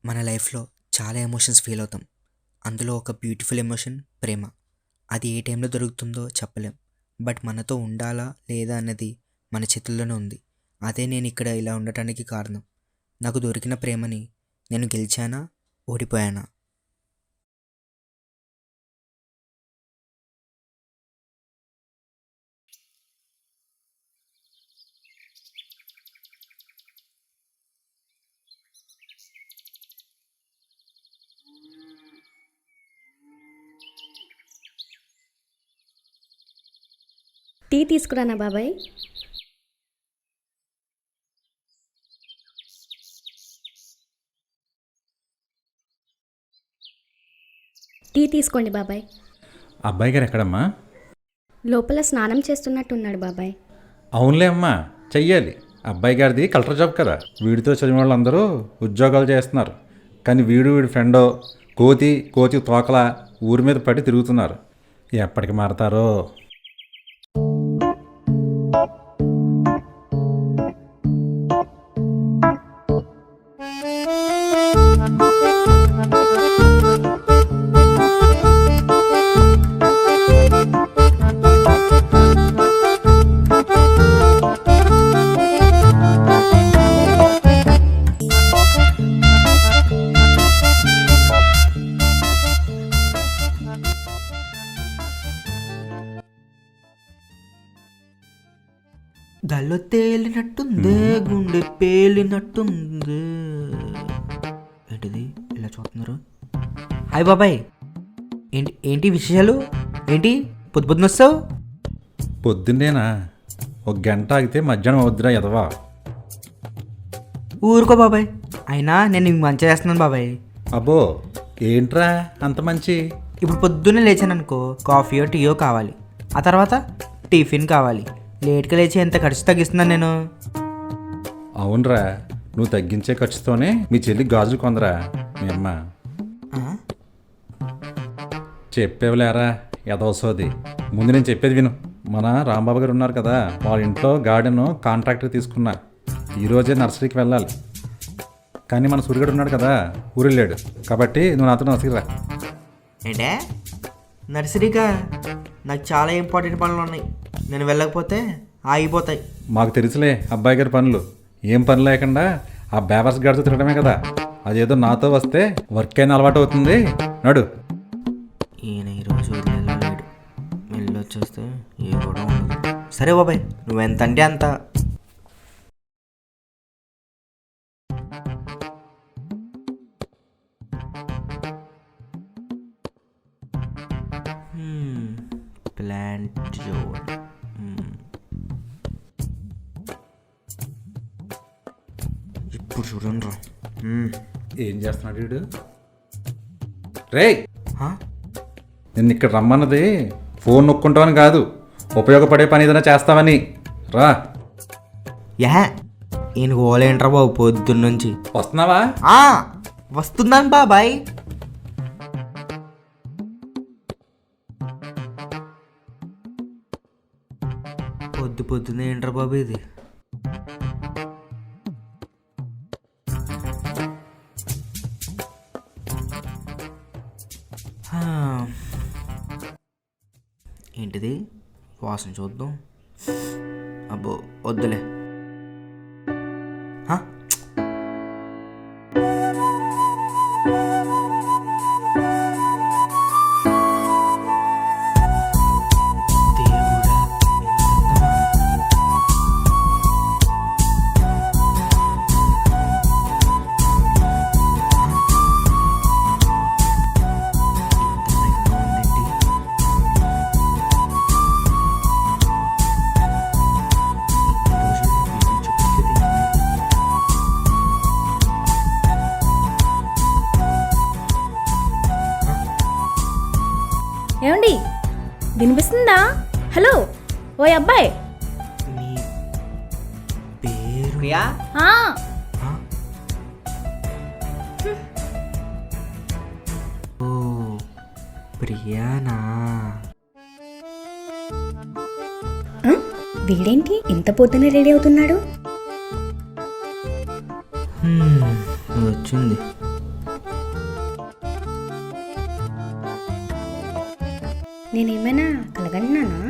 మన లైఫ్లో చాలా ఎమోషన్స్ ఫీల్ అవుతాం. అందులో ఒక బ్యూటిఫుల్ ఎమోషన్ ప్రేమ. అది ఏ టైంలో దొరుకుతుందో చెప్పలేం. బట్ మనతో ఉండాలా లేదా అన్నది మన చేతుల్లోనే ఉంది. అదే నేను ఇక్కడ ఇలా ఉండటానికి కారణం. నాకు దొరికిన ప్రేమని నేను గెలిచానా, ఓడిపోయానా? టీ తీసుకురానా బాబాయ్? టీ తీసుకోండి బాబాయ్. అబ్బాయి గారు ఎక్కడమ్మా? లోపల స్నానం చేస్తున్నట్టున్నాడు బాబాయ్. అవునులే అమ్మా, చెయ్యాలి. అబ్బాయి గారిది కలెక్టర్ జాబ్ కదా. వీడితో చదివిన వాళ్ళందరూ ఉద్యోగాలు చేస్తున్నారు. కానీ వీడి ఫ్రెండో కోతి తోకలా ఊరి మీద పడి తిరుగుతున్నారు. ఎప్పటికి మారతారో. గల్లో తేలినట్టుంది, గుండె పేలినట్టుంది. ఏంటిది ఇలా చూస్తున్నారు? హాయ్ బాబాయ్, ఏంటి విశేషాలు? ఏంటి పొద్దున్న వస్తావు? పొద్దున్నేనా? ఒక గంట ఆగితే మధ్యాహ్నం అవుద్దిరా ఎదవా. ఊరుకో బాబాయ్, అయినా నేను మీకు మంచి చేస్తున్నాను బాబాయ్. అబ్బో, ఏంట్రా అంత మంచి? ఇప్పుడు పొద్దున్నే లేచాను అనుకో, కాఫీయో టీయో కావాలి. ఆ తర్వాత టిఫిన్ కావాలి. లేట్గా లేచి ఎంత ఖర్చు తగ్గిస్తున్నాను నేను. అవునరా, నువ్వు తగ్గించే ఖర్చుతోనే మీ చెల్లి గాజులు కొందరా మీ అమ్మ. చెప్పేవలేరా ఎదవసోది. ముందు నేను చెప్పేది విను. మన రాంబాబు గారు ఉన్నారు కదా, వాళ్ళ ఇంట్లో గార్డెన్ కాంట్రాక్టర్ తీసుకున్నా. ఈరోజే నర్సరీకి వెళ్ళాలి. కానీ మన సూర్యగడు ఉన్నాడు కదా, ఊరెళ్ళాడు. కాబట్టి నువ్వు నాతో నర్సరీకి రా. ఏంటే నర్సరీగా? నాకు చాలా ఇంపార్టెంట్ పనులు ఉన్నాయి, నేను వెళ్ళకపోతే ఆగిపోతాయి. మాకు తెలుసులే అబ్బాయి గారి పనులు. ఏం పని లేకుండా ఆ బేవర్స్ గాడితో తిరగడమే కదా. అదేదో నాతో వస్తే వర్క్ అయినా అలవాటు అవుతుంది. నడు. ఈయన ఈరోజు వెళ్ళలేడు, వెళ్ళొచ్చేస్తే ఏ కూడా ఉండదు. సరే బాబాయ్, నువ్వెంత అంటే అంత. Plant zone. ఇప్పుడు చూడండి రా. ఏం చేస్తున్నాడు వీడు? రే, నిన్ను ఇక్కడ రమ్మన్నది ఫోన్ నొక్కుంటామని కాదు, ఉపయోగపడే పని ఏదైనా చేస్తామని. రా. ఈయన ఓలేంట్రా బాబు పొద్దున్నుంచి. వస్తున్నావా? వస్తున్నాను బాబాయ్. పొద్దున్నే ఏంట్రా బాబు ఇది? ఏంటిది? వాసన చూద్దాం. అబ్బో వద్దులే. ఏమండి వినిపిస్తుందా? హలో ఓయ్ అబ్బాయి. మీ పేరు ప్రియా ఆ, ఓ ప్రియానా. వీడేంటి ఇంత పొద్దునే రెడీ అవుతున్నాడు? వచ్చింది. నేనేమైనా కలగంటున్నానా?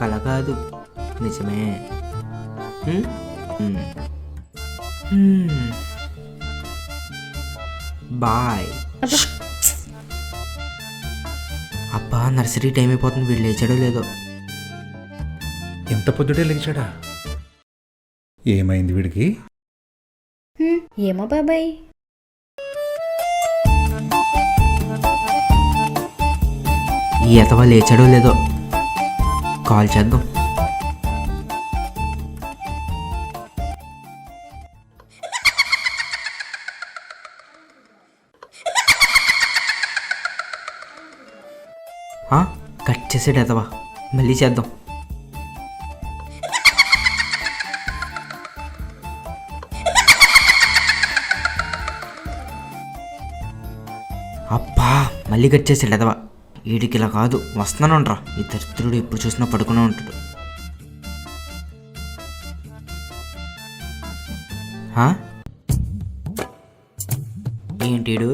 కల కాదు, నిజమే. బాయ్. అబ్బా, నర్సరీ టైం అయిపోతుంది. వీళ్ళు లేచాడో లేదో. ఇంత పొద్దుటే లేచాడా? ఏమైంది వీడికి? ఏమో బాబాయ్. ఈ ఎతవా లేచాడో లేదో కాల్ చేద్దాం. కట్ చేసాడు ఎతవా, మళ్ళీ చేద్దాం. అబ్బా, మళ్ళీ కట్ చేసాడు ఎదవా. వీడికి ఇలా కాదు, వస్తున్నానుండ్రా. ఈ దరిద్రుడు ఎప్పుడు చూసినా పడుకునే ఉంటాడు. ఏంటిడు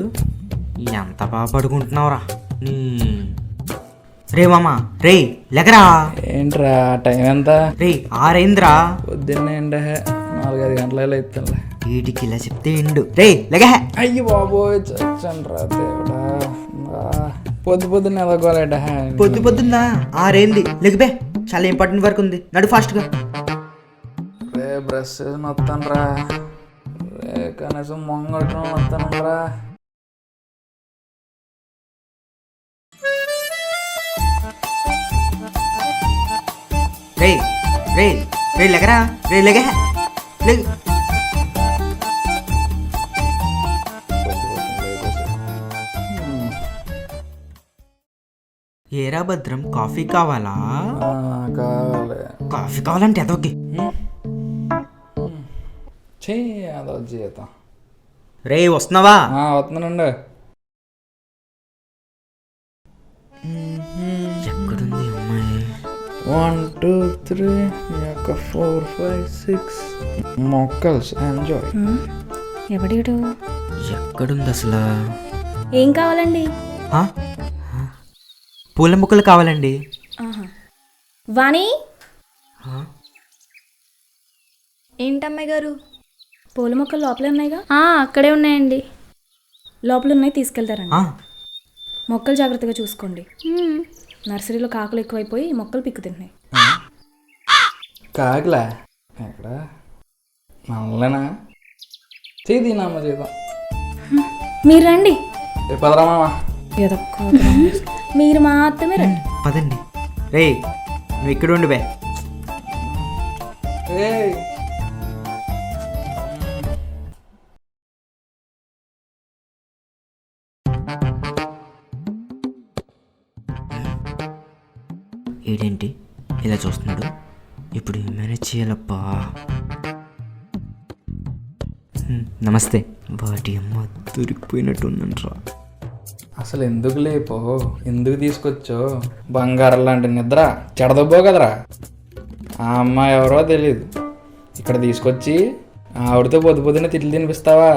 ఎంత బాగా పడుకుంటున్నావురా? రే మామ, రే లెగరా. ఏంట్రా టైం ఎంత? రే 6 అయిందిరా. పొద్దున్నే 4-5 గంటల ఇస్తానులే. వీడికి ఇలా చెప్తే ఎండు. రే లెగ. అయ్యి బాబోయ్ చచ్చండ్రా దేవుడా. పొద్దున్నే ఎదగోలేట. పొద్దుందా? 6 అయింది. లెగిపే, చాలా ఇంపార్టెంట్ వర్క్ ఉంది. నడు ఫాస్ట్గా. రే బ్రష్ చేసుకుని వస్తానురా. రే కనీసం మొంగట్టున వస్తానురా. రే రే రే లెగరా. రే లెగ లెగ్. ఏరా భద్రం, కాఫీ కావాలా? కావాలి. కాఫీ కావాలంటే ఎదోకి. అదో జీతం. రే వస్తున్నావా? వస్తున్నానండి. ఎక్కడుంది అమ్మాయి? 1 2 3 4 5 6 మొక్కల్స్ ఎంజాయ్. ఎవడీడు? ఎక్కడుంది అసలు? ఏం కావాలండి? పూల మొక్కలు కావాలండి. వాణి. ఏంటమ్మాయి గారు? పూల మొక్కలు లోపలే ఉన్నాయిగా? అక్కడే ఉన్నాయండి. లోపల ఉన్నాయి, తీసుకెళ్తారండి. మొక్కలు జాగ్రత్తగా చూసుకోండి. నర్సరీలో కాకులు ఎక్కువైపోయి మొక్కలు పిక్కు తింటున్నాయి. కాకులా? ఎక్కడ? నల్లనా? చేదీనమ్మ చేద్దాం. మీరు రండి. పదరా మామ. మీరు మాత్రమే రండి. పదండి. రే నువ్వు ఇక్కడ ఉండి బే. ఏంటి ఇలా చూస్తున్నాడు? ఇప్పుడు మేనేజ్ చేయాలప్పా. నమస్తే. వాటి అమ్మ దొరికిపోయినట్టుందంట్రా. అసలు ఎందుకు లేపో, ఎందుకు తీసుకొచ్చో? బంగారం లాంటి నిద్ర చెడదబ్బో కదరా. ఆ అమ్మాయి ఎవరో తెలియదు, ఇక్కడ తీసుకొచ్చి ఆవిడతో పొద్దునే తిట్లు తినిపిస్తావా?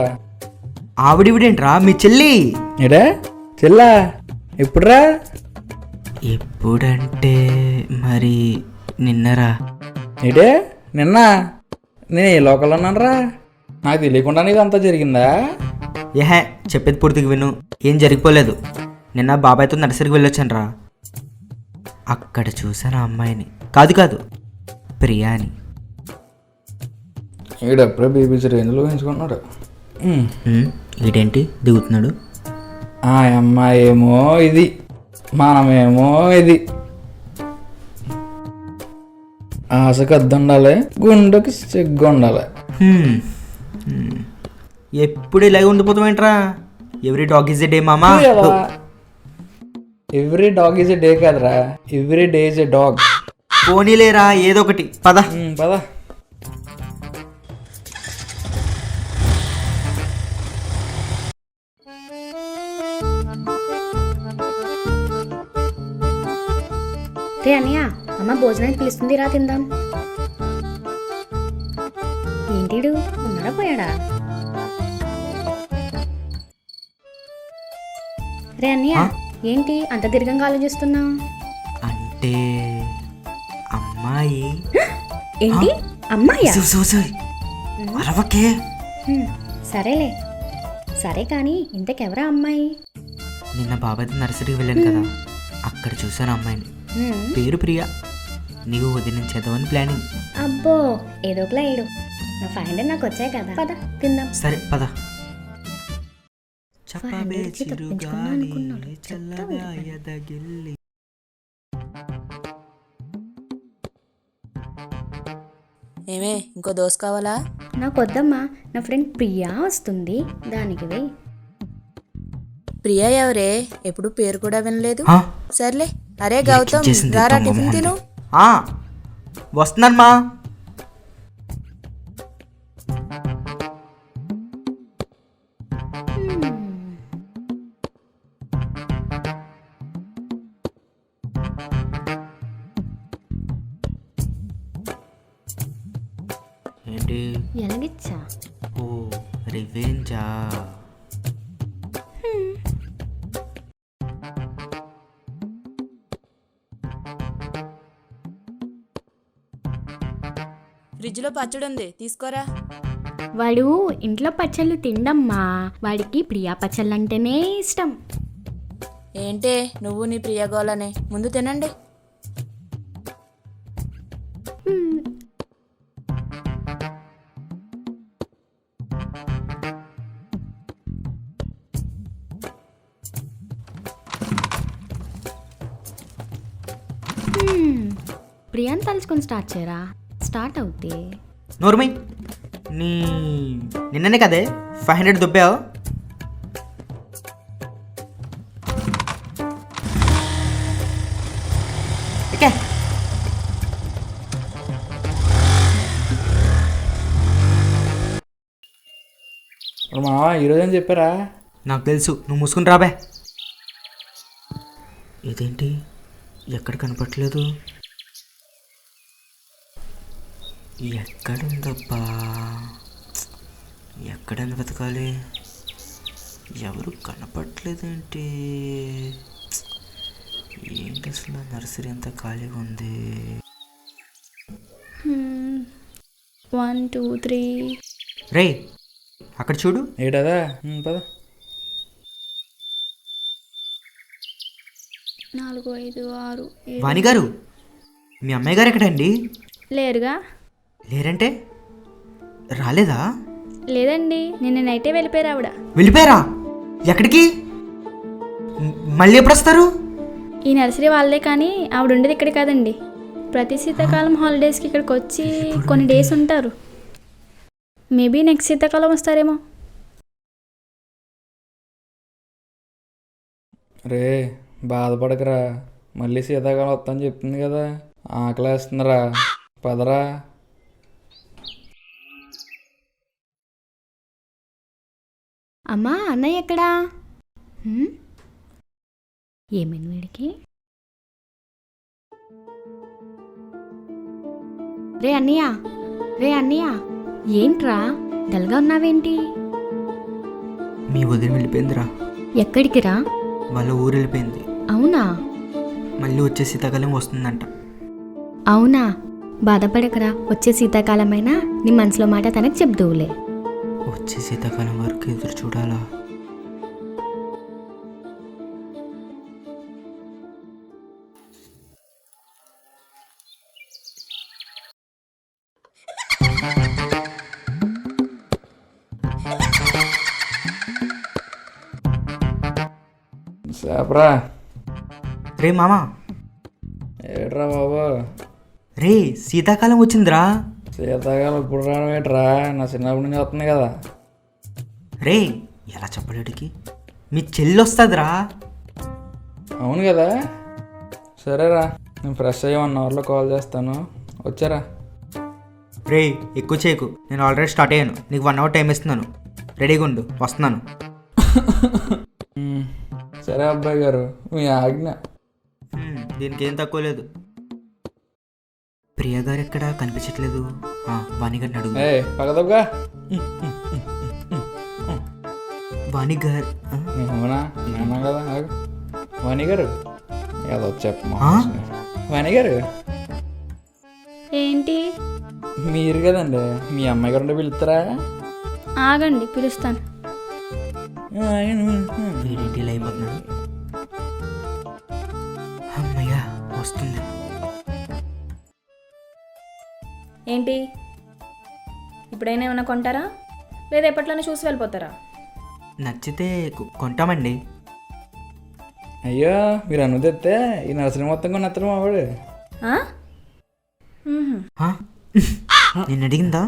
ఆవిడివిడేంట్రా? మీ చెల్లి. ఏడా చెల్లా? ఎప్పుడురా? ఎప్పుడంటే మరి నిన్నరా. ఏడే నిన్న? నేను ఏ లోకల్లో ఉన్నానరా? నాకు తెలియకుండా ఇదంతా జరిగిందా? ఏహే, చెప్పేది పూర్తిగా విను. ఏం జరిగిపోలేదు. నిన్న బాబాయ్తో నర్సరీకి వెళ్ళొచ్చాను రా. అక్కడ చూసాను ఆ అమ్మాయిని. కాదు ప్రియాని. ఈడప్పుడే బీబీసీ రేంజ్లో పెంచుకున్నాడు. ఈడేంటి దిగుతున్నాడు? ఆ అమ్మాయి ఏమో ఇది, మనమేమో ఇది. ఆశకు అద్దు ఉండాలి, గుండెకి సిగ్గు ఉండాలి. ఎప్పుడు ఇలాగే ఉండిపోతామేంట్రా? Every dog is a day మామా. Every dog is a day కాదురా, every day is a dog. పోనీలేరా ఏదో ఒకటి పద. పదా. రే అన్నయ్య, అమ్మ భోజనానికి పిలుస్తుంది, రా తిందాం. ఏంటిడు ఉన్నాడా పోయాడా? రే అన్నయ్య, ఏంటి అంత దీర్ఘంగా ఆలోచిస్తున్నావు? అంటే అమ్మాయి. ఏంటి అమ్మాయ్యా? అరవకే. సరేలే. సరే కానీ ఇంతకెవరా అమ్మాయి? నిన్న బాబాయ్తో నర్సరీకి వెళ్ళాను కదా, అక్కడ చూశాను అమ్మాయిని. పేరు ప్రియా. నీకు వదిలించేద్దామని ప్లానింగ్. అబ్బో ఏదో ఒకలా ఏడు. నా 500 నాకు వచ్చాయి కదా, పద తిందాం. సరే పద. 500కి తప్పించుకున్నా అనుకున్నాడు. ఏమే ఇంకో దోశ కావాలా? నాకు వద్దమ్మా, నా ఫ్రెండ్ ప్రియా వస్తుంది, దానికి వెయ్యి. ప్రియా ఎవరే? ఎప్పుడు పేరు కూడా వినలేదు. ఆ? సర్లే. అరే గౌతమ్, రారా టిఫిన్ తిను. వస్తున్నానమ్మా. ఏంటి? ఎలాగిచ్చా? ఓ రివెంజా? ఫ్రిడ్జ్ లో పచ్చడి ఉంది, తీసుకోరా. వాడు ఇంట్లో పచ్చళ్ళు తిండమ్మా, వాడికి ప్రియా పచ్చళ్ళు అంటేనే ఇష్టం. ఏంటే నువ్వు నీ ప్రియ గోలనే, ముందు తినండి. ప్రియాని తలుచుకొని స్టార్ట్ చేయరా, స్టార్ట్ అవుతే. నోర్మై, నిన్ననే కదే 500 దుబ్బావు. ఓకే. మావా ఈరోజు అని చెప్పారా? నాకు తెలుసు, నువ్వు మూసుకుని రాబే. ఇదేంటి ఎక్కడ కనపట్లేదు? ఎక్కడుందబ్బా? ఎక్కడని వెతకాలి? ఎవరు కనపట్లేదేంటి? ఏంటి అసలు నర్సరీ అంతా ఖాళీగా ఉంది? 1 2 3. రే అక్కడ చూడు. ఏటదా? పద. 4 5 6 7. వాణి గారు, మీ అమ్మాయి గారు ఎక్కడండి? లేరుగా. లేరంటే రాలేదా? లేదండి, నిన్న నైటే వెళ్ళిపోయారు ఆవిడ. వెళ్ళిపోయారా? ఎక్కడికి? మళ్ళీ ఎప్పుడు వస్తారు? ఈ నర్సరీ వాళ్ళే, కానీ ఆవిడ ఉండేది ఇక్కడ కాదండి. ప్రతి శీతాకాలం హాలిడేస్కి ఇక్కడికి వచ్చి కొన్ని డేస్ ఉంటారు. మేబీ నెక్స్ట్ శీతాకాలం వస్తారేమో. రే బాధపడకరా, మళ్ళీ శీతాకాలం వస్తాను చెప్తుంది కదా, ఆకలేస్తుందిరా, పదరా. అమ్మా అన్నయ్య ఎక్కడా? ఏమైంది వీడికి? రే అన్నయ్య, రే అన్నయ్య, ఏంట్రా డల్గా ఉన్నావేంటి? మీ వదిన వెళ్ళిపోయిందిరా. ఎక్కడికి రా? వాళ్ళ ఊరు వెళ్ళిపోయింది. అవునా? మళ్ళీ వచ్చే శీతాకాలం వస్తుందంట. అవునా? బాధపడకరా, వచ్చే శీతాకాలమైనా నీ మనసులో మాట తనకు చెప్దువులే. వచ్చే శీతాకాలం వరకు ఎదురు చూడాలా? సేపరా. రే మామా. ఏడ్రా బాబు. రే శీతాకాలం వచ్చిందిరా, శీతాకాలం ఇప్పుడు రావడం ఏంట్రా, నా చిన్నప్పటి నుంచి వస్తుంది కదా. రే ఎలా చెప్పలేడికి మీ చెల్లి వస్తుందిరా. అవును కదా, సరేరా నేను ఫ్రెష్ అయ్యి 1 అవర్లో కాల్ చేస్తాను, వచ్చారా. రే ఎక్కువ చేయకు, నేను ఆల్రెడీ స్టార్ట్ అయ్యాను. నీకు 1 అవర్ టైం ఇస్తున్నాను, రెడీగా ఉండు, వస్తున్నాను. సరే అబ్బాయి గారు, మీ ఆజ్ఞ. దీనికి ఏం తక్కువ లేదు. ప్రియ గారు ఎక్కడ కనిపించట్లేదు. వాణిగారిని అడుగు. ఏ పగదబ్బా, వాణి గారు అవునా అన్నా కదా. ఆగు. వాణి గారు ఏదో చెప్పమా. ఆ? వాణి గారు ఏంటి? మీరు కదండి, మీ అమ్మాయి గారు ఉంటే పిలుస్తారా. ఆగండి, పిలుస్తాను. వీడేంటి ఇలా అయిపోతున్నాడు. అమ్మయ్యా వస్తుంది. ఏంటి ఇప్పుడైనా ఏమైనా కొంటారా, లేదా ఎప్పట్లోనే చూసి వెళ్ళిపోతారా? నచ్చితే కొంటామండి. అయ్యో మీరు అనుదిస్తే ఈ నర్సరీ మొత్తం కొనేస్తారు మా వాడు. ఆ? మ్మ్హ్మ్. నేను అడిగిందా?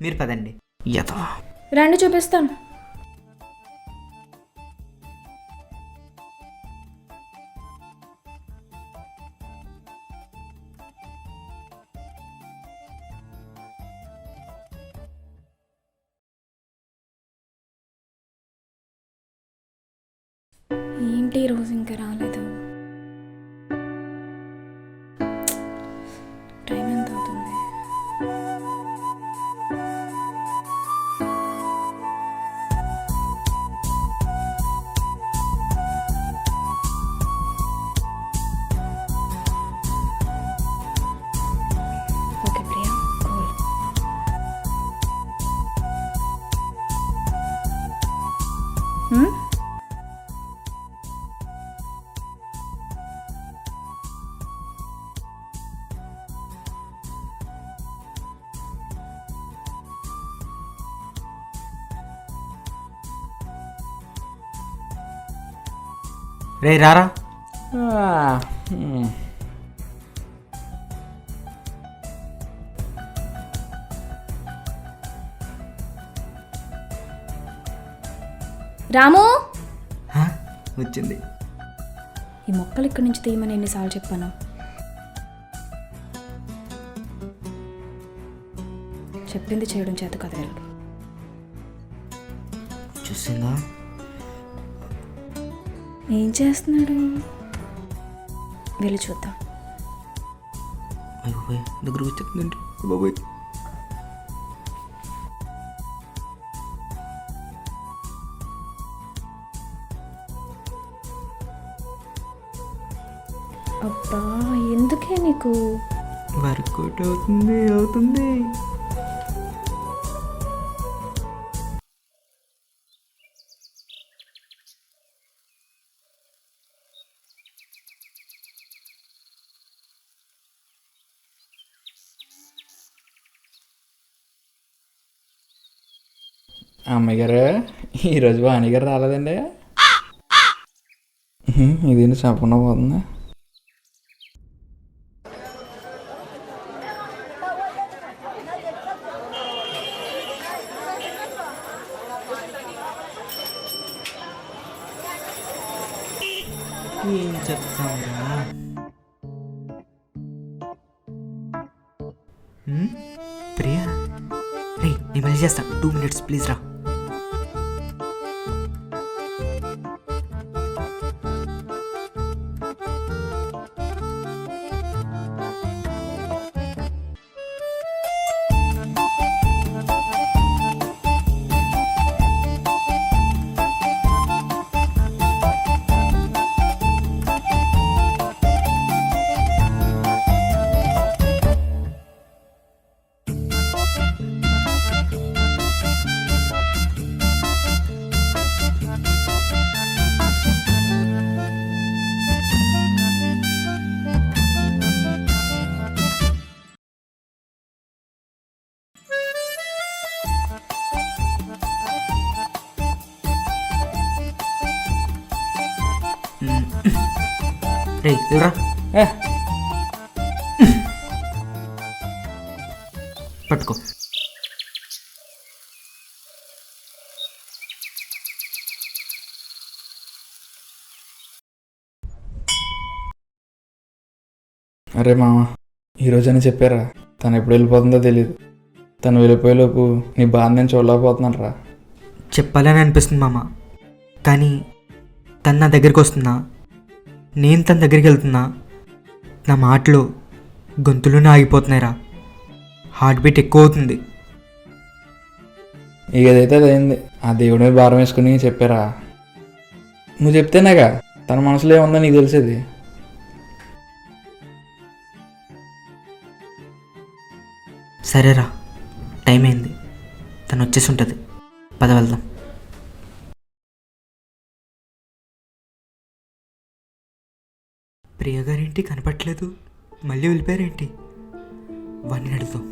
మీరు పదండి. రండి చూపిస్తాను. ఏంటి రోజు ఇంకా రాలేదు? టైం ఎంత అవుతుంది? Okay Priya, cool. రే రారా. రాము, వచ్చింది. ఈ మొక్కలు ఇక్కడి నుంచి తీయమని ఎన్నిసార్లు చెప్పాను? చెప్పింది చేయడం చేత కదా. చూసిందా ఏం చేస్తున్నాడు? వెళ్ళి చూద్దాం. బాబాయ్ దగ్గరకు వచ్చేస్తుందండి. బాబాయ్ అబ్బా ఎందుకే నీకు? వర్కౌట్ అవుతుంది. అమ్మాయి గారు ఈరోజు వాణి గారు రాలేదండి. ఇది చెప్పకుండా పోతుంది. ఏం చెప్తాంరా? ప్రియా రే నేను మళ్ళీ చేస్తాను. 2 minutes ప్లీజ్ రా. రే వెళ్ళరా. పట్టుకో. అరే మామ, ఈరోజని చెప్పారా? తను ఎప్పుడు వెళ్ళిపోతుందో తెలియదు. తను వెళ్ళిపోయేలోపు నీ బాధ నేను చూడలేకపోతున్నాను రా. చెప్పాలని అనిపిస్తుంది మామ, కానీ తను నా దగ్గరికి వస్తున్నా, నేను తన దగ్గరికి వెళ్తున్నా, నా మాటలు గొంతులోనే ఆగిపోతున్నాయిరా. హార్ట్ బీట్ ఎక్కువ అవుతుంది. ఇక ఏదైతే అది అయింది. ఆ దేవుడి మీద భారం వేసుకుని చెప్పారా? నువ్వు చెప్తేనేగా తన మనసులో ఏముందో నీకు తెలిసేది. సరేరా, టైం అయింది, తను వచ్చేసి ఉంటుంది. పద వెళ్దాం. ప్రియ గారేంటి కనపట్లేదు, మళ్ళీ వెళ్ళిపోయారేంటి? వాణ్ణి అడుగుతాం.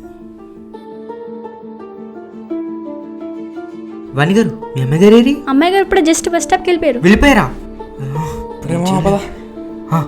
వాణి గారు, మీ అమ్మాయి గారేరి? అమ్మాయి గారు ఇప్పుడు జస్ట్ బస్ స్టాప్కి వెళ్ళిపోయారు. వెళ్ళిపోయారా? అరే మామ పద. ఆ,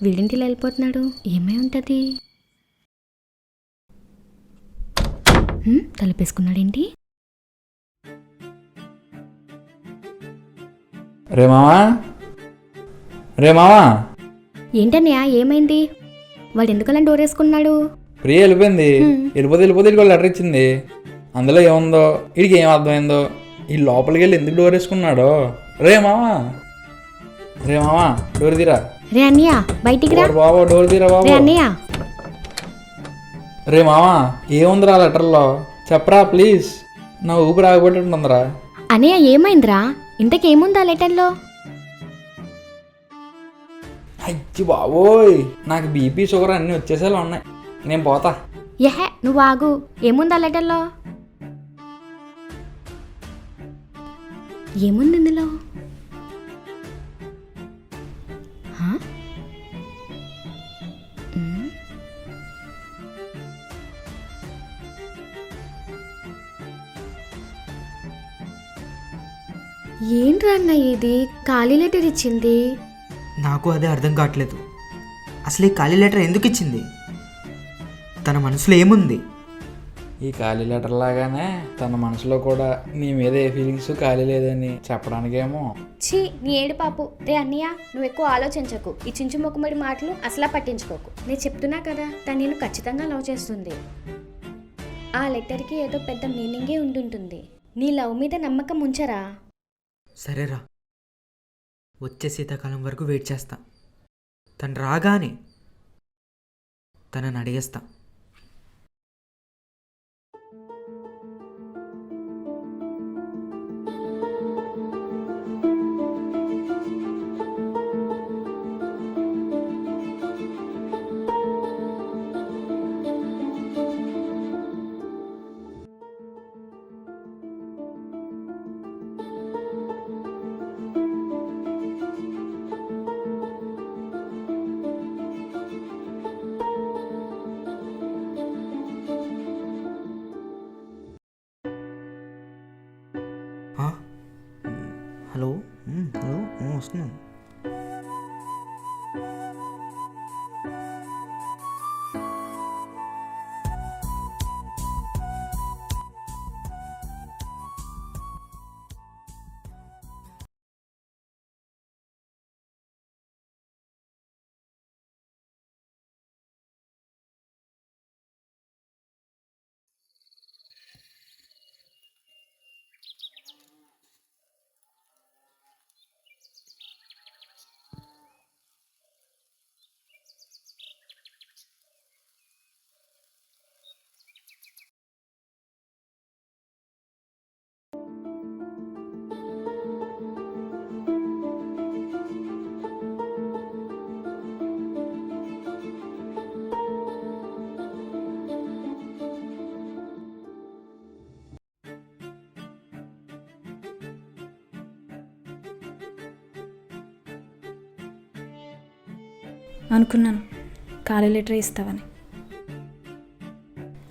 వీడింటిలో వెళ్ళిపోతున్నాడు, ఏమై ఉంటుంది? తలుపేసుకున్నాడేంటి? రే మామా, రే మామా. ఏంటన్నయ్య, ఏమైంది? వాడు ఎందుకలా డోర్ వేసుకున్నాడు? ప్రియ వెళ్ళిపోయింది. వెళ్ళిపోతే వీడికి లెటర్ ఇచ్చింది. అందులో ఏముందో వీడికి ఏం అర్థమైందో, ఈ లోపలికి వెళ్ళి ఎందుకు డోర్ వేసుకున్నాడో. రే మామా, రే మామా, డోర్ తీరా. రే అన్నయ్య, బయటికి రా. బాబా డోర్ తీరా బాబు. రే అన్నయ్య. రే మామా, ఏముందిరా లెటర్లో చెప్పరా ప్లీజ్. నా ఊపిరి ఆగిపోతుందిరా. అన్నయ్య ఏమైందిరా? ఇంతకేముందా లెటర్లో? అయ్యి బాబోయ్, నాకు బీపీ షుగర్ అన్నీ వచ్చేసేలా ఉన్నాయి. నేను పోతా. యహే, నువ్వు ఆగు. ఏముందా లెటర్లో? ఏముంది ఇందులో? ఏంట్రా అన్న ఇది? ఖాళీ లెటర్ ఇచ్చింది. నాకు అదే అర్థం కావట్లేదు. అసలు ఈ ఖాళీ లెటర్ ఎందుకు ఇచ్చింది? తన మనసులో ఏముంది? ఈ ఖాళీ లెటర్ లాగానే తన మనసులో కూడా నీ మీద ఏ ఫీలింగ్స్ ఖాళీ లేదని చెప్పడానికేమో. ఛీ, నీ ఏడు పాపు. రే అన్నయ్య, నువ్వు ఎక్కువ ఆలోచించకు. ఈ చించు మొక్కుమడి మాటలు అసలా పట్టించుకోకు. నేను చెప్తున్నా కదా, తను నేను ఖచ్చితంగా లవ్ చేస్తుంది. ఆ లెటర్కి ఏదో పెద్ద మీనింగే ఉండుంటుంది. నీ లవ్ మీద నమ్మకం ఉంచరా. సరేరా, వచ్చే శీతాకాలం వరకు వెయిట్ చేస్తా. తను రాగానే తనని అడిగేస్తా. హలో, హలో, వస్తున్నాను. అనుకున్నాను ఖాళీ లెటర్ ఇస్తావని,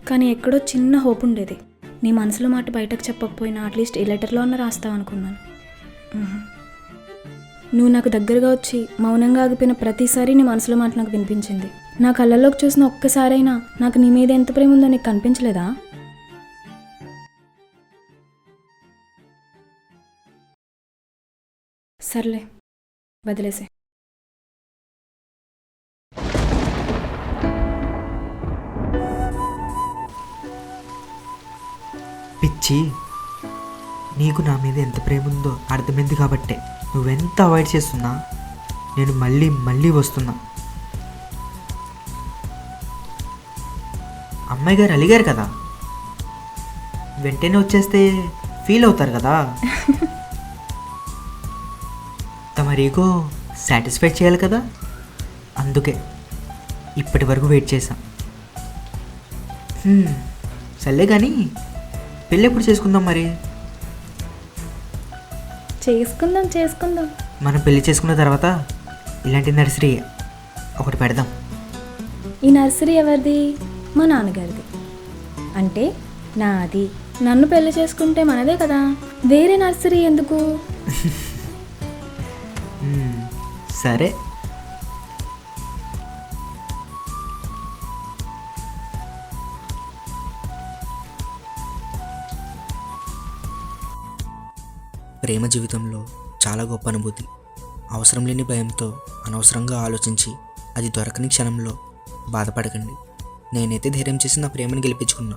కానీ ఎక్కడో చిన్న హోప్ ఉండేది. నీ మనసులో మాట బయటకు చెప్పకపోయినా అట్లీస్ట్ ఈ లెటర్లో అన్న రాస్తావు అనుకున్నాను. నువ్వు నాకు దగ్గరగా వచ్చి మౌనంగా ఆగిపోయిన ప్రతిసారి నీ మనసులో మాట నాకు వినిపించింది. నా కళ్ళల్లోకి చూసిన ఒక్కసారైనా నాకు నీ మీద ఎంత ప్రేమ ఉందో నీకు కనిపించలేదా? సర్లే వదిలేసే. పిచ్చి, నీకు నా మీద ఎంత ప్రేమ ఉందో అర్థమైంది కాబట్టే నువ్వెంత అవాయిడ్ చేస్తున్నా నేను మళ్ళీ మళ్ళీ వస్తున్నా. అమ్మాయి గారు అలిగారు కదా, వెంటనే వచ్చేస్తే ఫీల్ అవుతారు కదా. తమరీగో సాటిస్ఫై చేయాలి కదా, అందుకే ఇప్పటి వరకు వెయిట్ చేశాం. సర్లే కానీ పెళ్ళి ఎప్పుడు చేసుకుందాం మరి? చేసుకుందాం. మనం పెళ్లి చేసుకున్న తర్వాత ఇలాంటి నర్సరీ ఒకటి పెడదాం. ఈ నర్సరీ ఎవరిది? మా నాన్నగారిది. అంటే నాది. నన్ను పెళ్లి చేసుకుంటే మనదే కదా, వేరే నర్సరీ ఎందుకు? సరే. ప్రేమ జీవితంలో చాలా గొప్ప అనుభూతి. అవసరం లేని భయంతో అనవసరంగా ఆలోచించి అది దొరకని క్షణంలో బాధపడకండి. నేనైతే ధైర్యం చేసి నా ప్రేమను గెలిపించుకున్నా.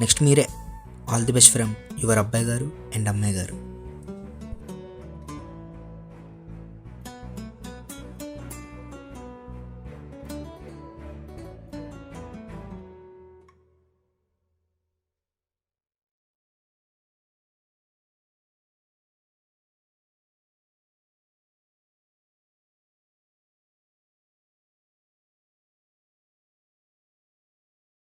నెక్స్ట్ మీరే. All the best from your అబ్బాయి గారు అండ్ అమ్మాయి గారు.